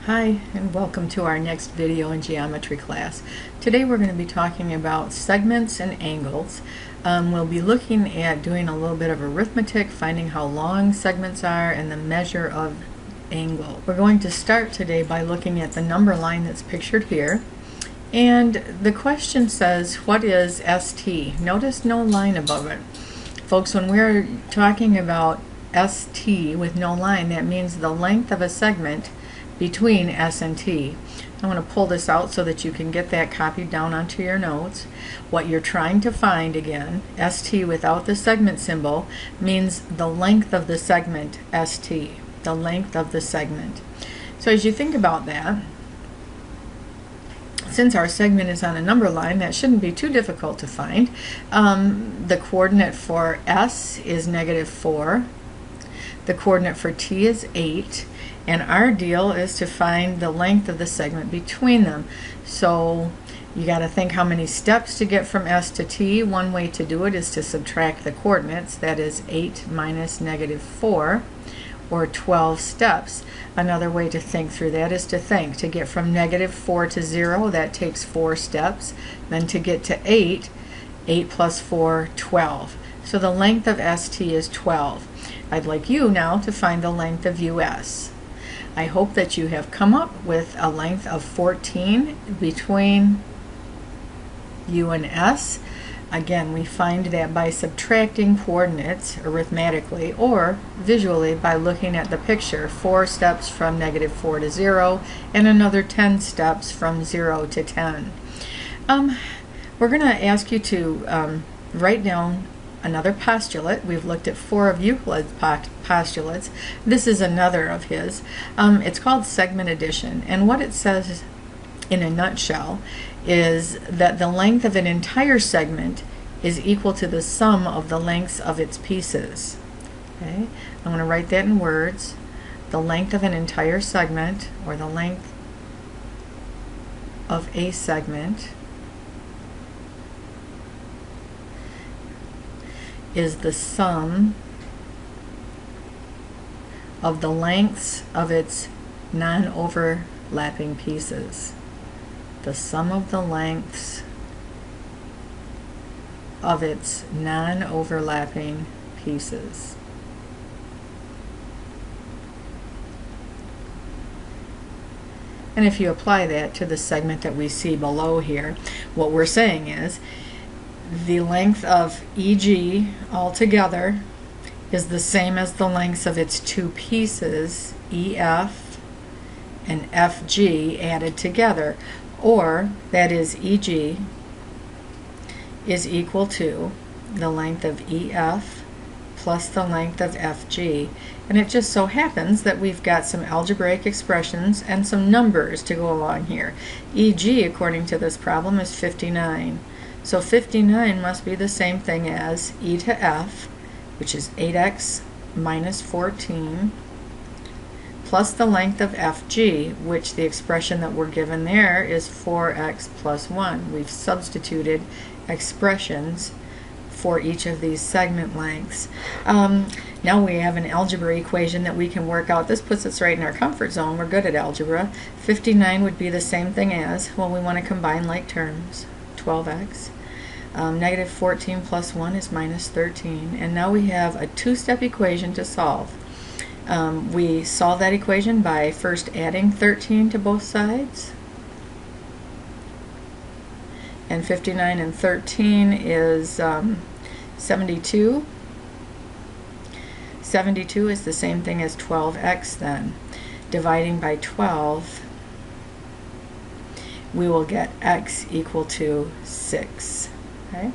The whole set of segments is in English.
Hi, and welcome to our next video in geometry class. Today we're going to be talking about segments and angles. We'll be looking at doing a little bit of arithmetic, finding how long segments are, and the measure of angle. We're going to start today by looking at the number line that's pictured here. And the question says, what is ST? Notice no line above it. Folks, when we're talking about ST with no line, that means the length of a segment between S and T. I want to pull this out so that you can get that copied down onto your notes. What you're trying to find, again, ST without the segment symbol, means the length of the segment ST, the length of the segment. So as you think about that, since our segment is on a number line, that shouldn't be too difficult to find. The coordinate for S is -4. The coordinate for T is 8. And our deal is to find the length of the segment between them. So you got to think how many steps to get from S to T. One way to do it is to subtract the coordinates. That is 8 minus -4, or 12 steps. Another way to think through that is to get from -4 to 0, that takes 4 steps. Then to get to 8, 8 plus 4, 12. So the length of ST is 12. I'd like you now to find the length of US. I hope that you have come up with a length of 14 between U and S. Again, we find that by subtracting coordinates arithmetically or visually by looking at the picture. 4 steps from -4 to 0 and another 10 steps from 0 to 10. We're going to ask you to write down another postulate. We've looked at 4 of Euclid's postulates. This is another of his. It's called segment addition, and what it says in a nutshell is that the length of an entire segment is equal to the sum of the lengths of its pieces. Okay? I'm going to write that in words. The length of an entire segment, or the length of a segment, is the sum of the lengths of its non-overlapping pieces. The sum of the lengths of its non-overlapping pieces. And if you apply that to the segment that we see below here, what we're saying is the length of EG altogether is the same as the lengths of its two pieces, EF and FG, added together. Or, that is, EG is equal to the length of EF plus the length of FG. And it just so happens that we've got some algebraic expressions and some numbers to go along here. EG, according to this problem, is 59. So 59 must be the same thing as e to f, which is 8x minus 14, plus the length of fg, which the expression that we're given there is 4x plus 1. We've substituted expressions for each of these segment lengths. Now we have an algebra equation that we can work out. This puts us right in our comfort zone. We're good at algebra. 59 would be the same thing as, well, we want to combine like terms, 12x. -14 plus 1 is -13, and now we have a two-step equation to solve. We solve that equation by first adding 13 to both sides, and 59 and 13 is 72. 72 is the same thing as 12x then. Dividing by 12, we will get x equal to 6. Okay.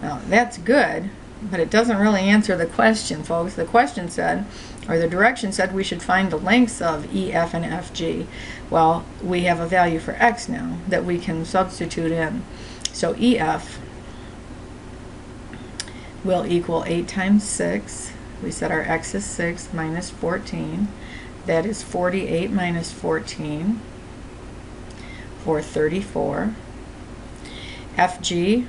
Now that's good, but it doesn't really answer the question, folks. The question said, or the direction said, we should find the lengths of EF and FG. Well, we have a value for x now that we can substitute in. So EF will equal 8 times 6. We said our x is 6 minus 14. That is 48 minus 14, or 34. FG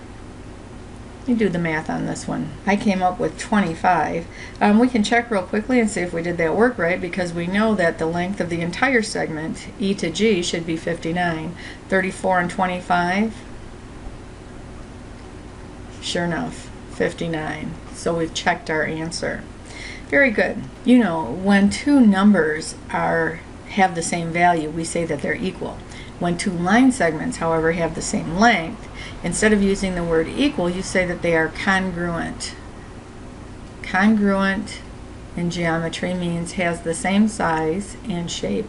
You do the math on this one. I came up with 25. We can check real quickly and see if we did that work right, because we know that the length of the entire segment, E to G, should be 59. 34 and 25, sure enough, 59. So we've checked our answer. Very good. You know, when two numbers have the same value, we say that they're equal. When two line segments, however, have the same length, instead of using the word equal, you say that they are congruent. Congruent in geometry means has the same size and shape,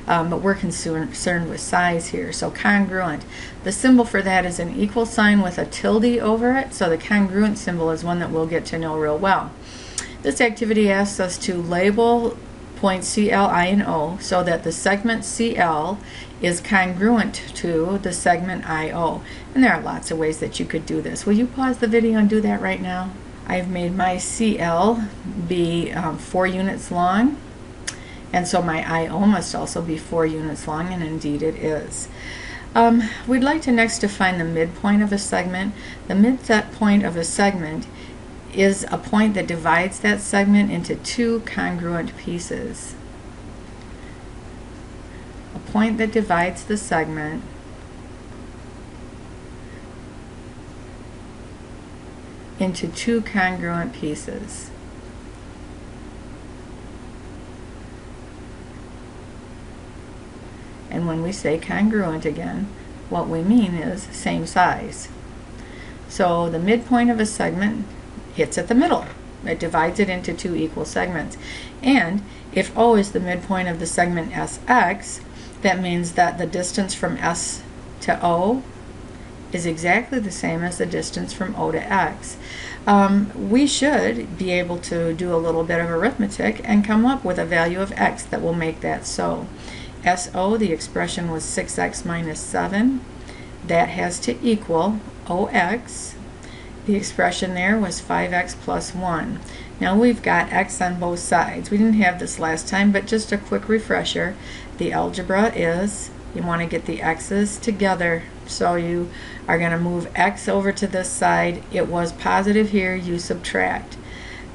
but we're concerned with size here. So congruent. The symbol for that is an equal sign with a tilde over it, so the congruent symbol is one that we'll get to know real well. This activity asks us to label points CL, I, and O so that the segment CL is congruent to the segment IO. And there are lots of ways that you could do this. Will you pause the video and do that right now? I've made my CL be 4 units long, and so my IO must also be 4 units long, and indeed it is. We'd like to next define the midpoint of a segment. The midpoint of a segment is a point that divides that segment into two congruent pieces. A point that divides the segment into two congruent pieces. And when we say congruent again, what we mean is same size. So the midpoint of a segment hits at the middle. It divides it into two equal segments. And if O is the midpoint of the segment SX, that means that the distance from S to O is exactly the same as the distance from O to X. We should be able to do a little bit of arithmetic and come up with a value of X that will make that so. SO, the expression was 6X minus 7. That has to equal OX. The expression there was 5x plus 1. Now we've got x on both sides. We didn't have this last time, but just a quick refresher. The algebra is you want to get the x's together. So you are going to move x over to this side. It was positive here, you subtract.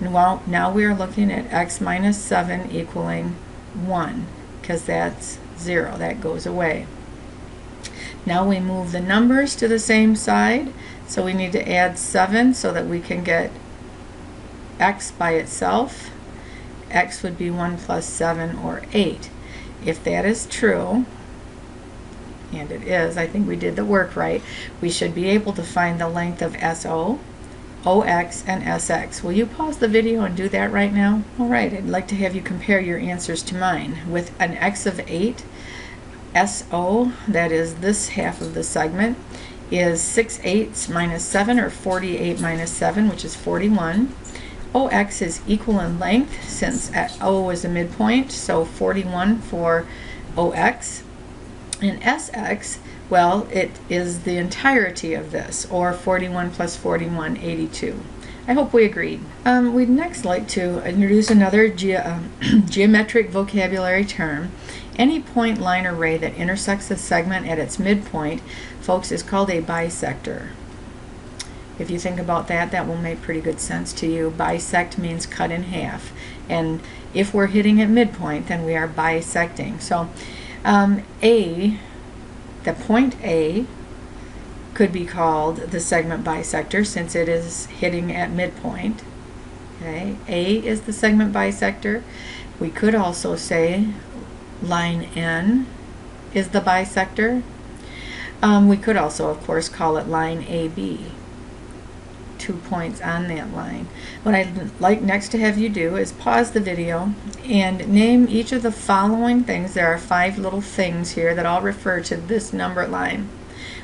Well, now we are looking at x minus 7 equaling 1, because that's 0. That goes away. Now we move the numbers to the same side. So we need to add 7 so that we can get x by itself. X would be 1 plus 7, or 8. If that is true, and it is, I think we did the work right, we should be able to find the length of SO, OX, and SX. Will you pause the video and do that right now? Alright, I'd like to have you compare your answers to mine. With an x of 8, SO, that is this half of the segment, is 6/8 minus 7, or 48 minus 7, which is 41. OX is equal in length, since O is a midpoint, so 41 for OX. And SX, well, it is the entirety of this, or 41 plus 41, 82. I hope we agreed. We'd next like to introduce another geometric vocabulary term. Any point, line, or ray that intersects a segment at its midpoint, folks, is called a bisector. If you think about that, that will make pretty good sense to you. Bisect means cut in half. And if we're hitting at midpoint, then we are bisecting. So the point A could be called the segment bisector, since it is hitting at midpoint. Okay, A is the segment bisector. We could also say line N is the bisector. We could also, of course, call it line AB. 2 points on that line. What I'd like next to have you do is pause the video and name each of the following things. There are 5 little things here that all refer to this number line.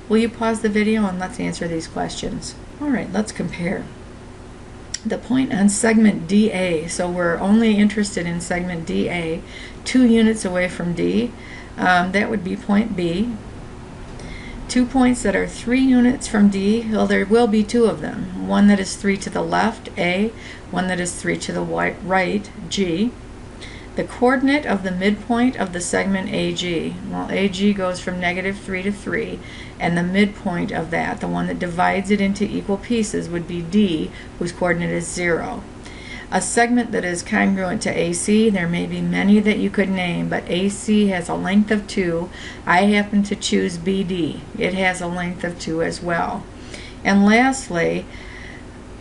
Will you pause the video and let's answer these questions? Alright, let's compare. The point on segment DA, so we're only interested in segment DA, 2 units away from D, that would be point B. 2 points that are 3 units from D, well, there will be 2 of them. One that is 3 to the left, A, one that is 3 to the right, G. The coordinate of the midpoint of the segment AG. Well, AG goes from -3 to 3, and the midpoint of that, the one that divides it into equal pieces, would be D, whose coordinate is 0. A segment that is congruent to AC, there may be many that you could name, but AC has a length of 2. I happen to choose BD. It has a length of 2 as well. And lastly,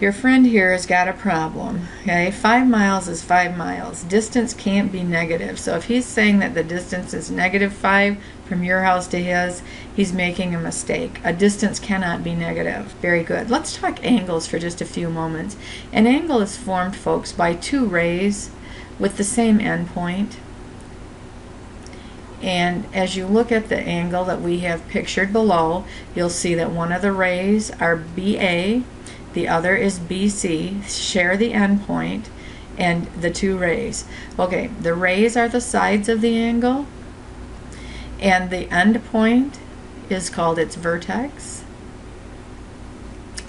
your friend here has got a problem. Okay, 5 miles is 5 miles. Distance can't be negative. So if he's saying that the distance is -5 from your house to his, he's making a mistake. A distance cannot be negative. Very good. Let's talk angles for just a few moments. An angle is formed, folks, by two rays with the same endpoint. And as you look at the angle that we have pictured below, you'll see that one of the rays are BA, the other is BC, share the endpoint, and the two rays. Okay, the rays are the sides of the angle, and the endpoint is called its vertex.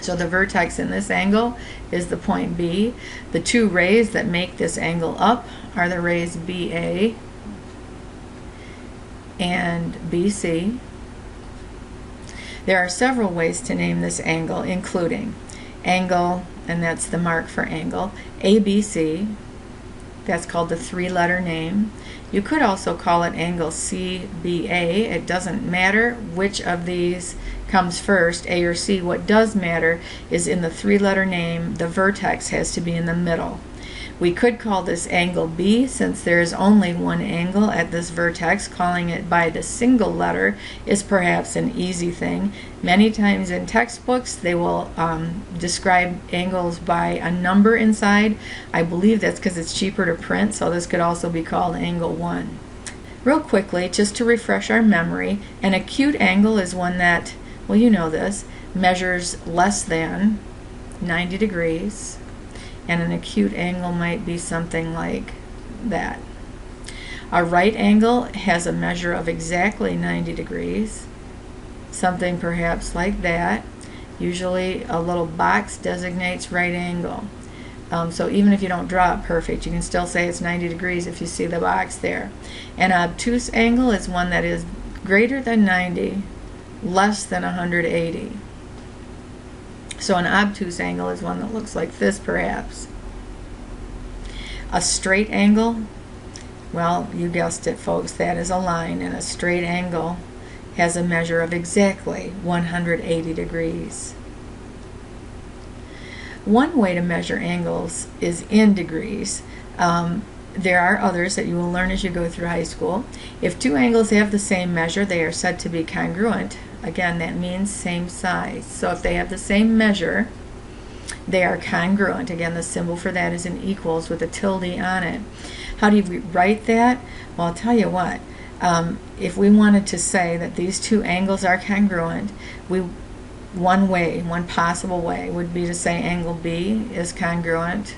So the vertex in this angle is the point B. The two rays that make this angle up are the rays BA and BC. There are several ways to name this angle, including angle, and that's the mark for angle, ABC, that's called the three-letter name. You could also call it angle CBA. It doesn't matter which of these comes first, A or C. What does matter is in the three-letter name, the vertex has to be in the middle. We could call this angle B, since there is only one angle at this vertex. Calling it by the single letter is perhaps an easy thing. Many times in textbooks they will describe angles by a number inside. I believe that's because it's cheaper to print, so this could also be called angle 1. Real quickly, just to refresh our memory, an acute angle is one that, well, you know this, measures less than 90 degrees. And an acute angle might be something like that. A right angle has a measure of exactly 90 degrees, something perhaps like that. Usually a little box designates right angle. So even if you don't draw it perfect, you can still say it's 90 degrees if you see the box there. An obtuse angle is one that is greater than 90, less than 180. So an obtuse angle is one that looks like this, perhaps. A straight angle, well, you guessed it, folks, that is a line, and a straight angle has a measure of exactly 180 degrees. One way to measure angles is in degrees. There are others that you will learn as you go through high school. If two angles have the same measure, they are said to be congruent. Again, that means same size. So if they have the same measure, they are congruent. Again, the symbol for that is an equals with a tilde on it. How do you write that? Well, I'll tell you what. If we wanted to say that these two angles are congruent, one possible way would be to say angle B is congruent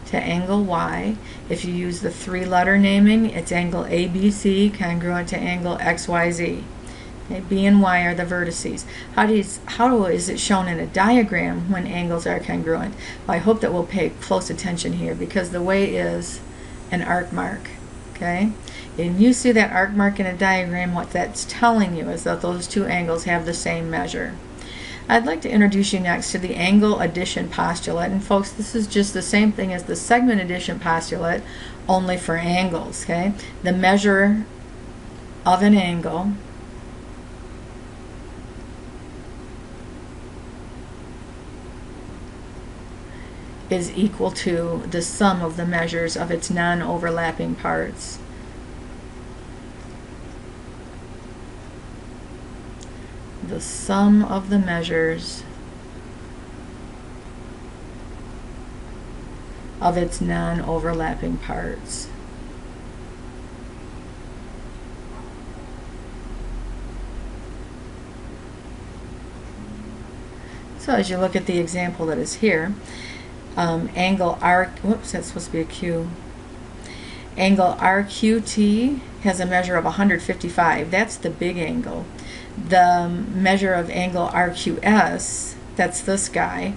to angle Y. If you use the three-letter naming, it's angle ABC congruent to angle XYZ. Okay, B and Y are the vertices. How is it shown in a diagram when angles are congruent? Well, I hope that we'll pay close attention here, because the way is an arc mark. Okay, and you see that arc mark in a diagram, what that's telling you is that those two angles have the same measure. I'd like to introduce you next to the angle addition postulate, and folks, this is just the same thing as the segment addition postulate, only for angles. Okay, the measure of an angle is equal to the sum of the measures of its non-overlapping parts. The sum of the measures of its non-overlapping parts. So as you look at the example that is here, angle R, whoops, that's supposed to be a Q. Angle RQT has a measure of 155. That's the big angle. The measure of angle RQS, that's this guy,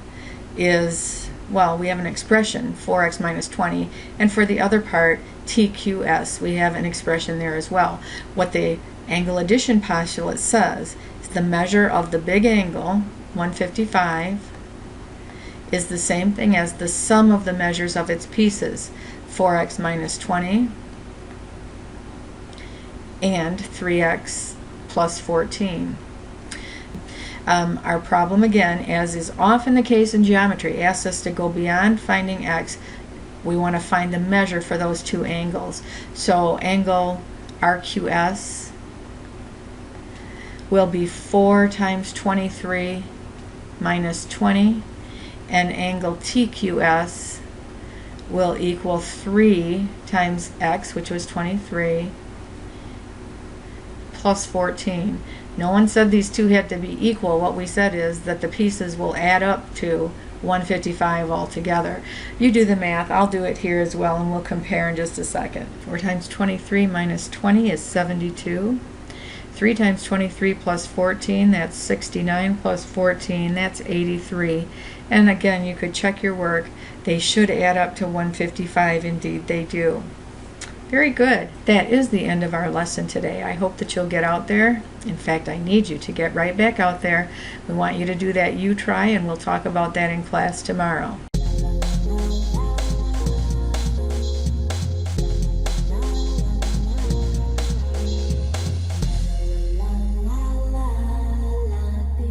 is well, we have an expression, 4x minus 20, and for the other part, TQS, we have an expression there as well. What the angle addition postulate says is the measure of the big angle, 155, is the same thing as the sum of the measures of its pieces, 4x minus 20 and 3x plus 14. Our problem, again, as is often the case in geometry, asks us to go beyond finding x. We want to find the measure for those two angles. So angle RQS will be 4 times 23 minus 20, and angle TQS will equal 3 times x, which was 23, plus 14. No one said these two had to be equal. What we said is that the pieces will add up to 155 altogether. You do the math. I'll do it here as well, and we'll compare in just a second. 4 times 23 minus 20 is 72. 3 times 23 plus 14, that's 69, plus 14, that's 83. And again, you could check your work. They should add up to 155. Indeed, they do. Very good. That is the end of our lesson today. I hope that you'll get out there. In fact, I need you to get right back out there. We want you to do that U-try, and we'll talk about that in class tomorrow.